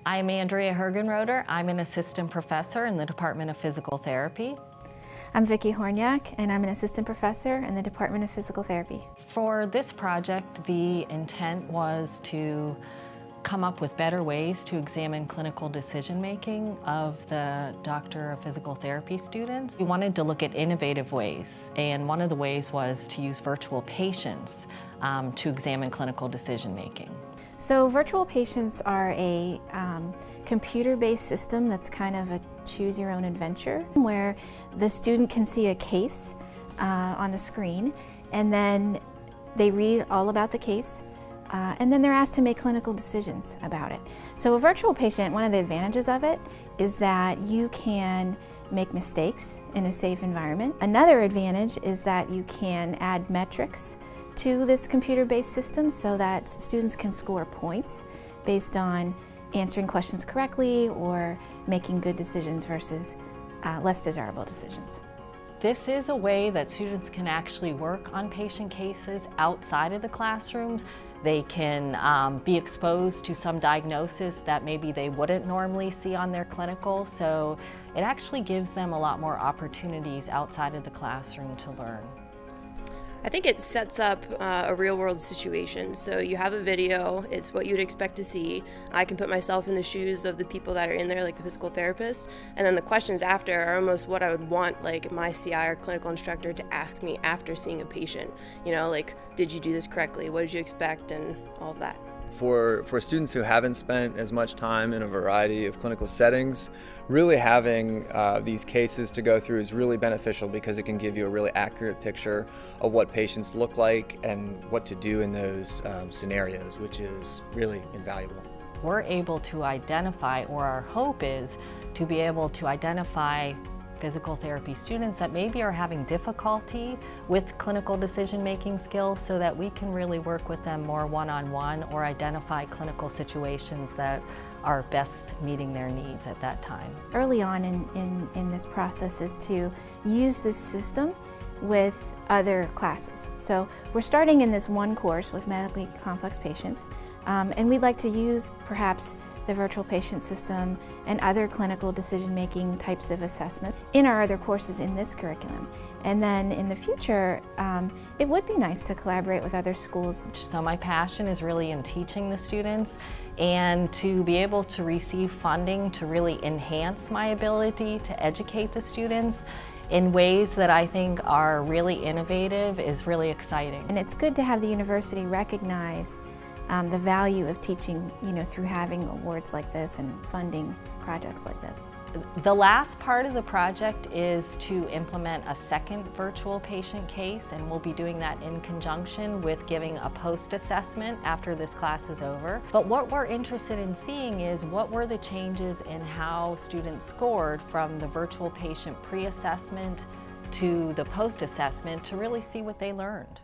I'm Andrea Hergenroeder. I'm an assistant professor in the Department of Physical Therapy. I'm Vicki Hornyak, and I'm an assistant professor in the Department of Physical Therapy. For this project, the intent was to come up with better ways to examine clinical decision-making of the Doctor of Physical Therapy students. We wanted to look at innovative ways, and one of the ways was to use virtual patients to examine clinical decision-making. So virtual patients are a computer-based system that's kind of a choose-your-own-adventure, where the student can see a case on the screen, and then they read all about the case, and then they're asked to make clinical decisions about it. So a virtual patient, one of the advantages of it is that you can make mistakes in a safe environment. Another advantage is that you can add metrics to this computer-based system so that students can score points based on answering questions correctly or making good decisions versus less desirable decisions. This is a way that students can actually work on patient cases outside of the classrooms. They can be exposed to some diagnosis that maybe they wouldn't normally see on their clinical, so it actually gives them a lot more opportunities outside of the classroom to learn. I think it sets up a real-world situation. So you have a video, it's what you'd expect to see. I can put myself in the shoes of the people that are in there, like the physical therapist, and then the questions after are almost what I would want like my CI or clinical instructor to ask me after seeing a patient. You know, like, did you do this correctly? What did you expect? And all of that. For students who haven't spent as much time in a variety of clinical settings, really having these cases to go through is really beneficial because it can give you a really accurate picture of what patients look like and what to do in those scenarios, which is really invaluable. We're able to identify, or our hope is to be able to identify physical therapy students that maybe are having difficulty with clinical decision-making skills so that we can really work with them more one-on-one or identify clinical situations that are best meeting their needs at that time. Early on in this process is to use this system with other classes. So we're starting in this one course with medically complex patients, and we'd like to use perhaps the virtual patient system and other clinical decision-making types of assessment in our other courses in this curriculum. And then in the future, it would be nice to collaborate with other schools. So my passion is really in teaching the students, and to be able to receive funding to really enhance my ability to educate the students in ways that I think are really innovative is really exciting. And it's good to have the university recognize the value of teaching, through having awards like this and funding projects like this. The last part of the project is to implement a second virtual patient case, and we'll be doing that in conjunction with giving a post-assessment after this class is over. But what we're interested in seeing is what were the changes in how students scored from the virtual patient pre-assessment to the post-assessment to really see what they learned.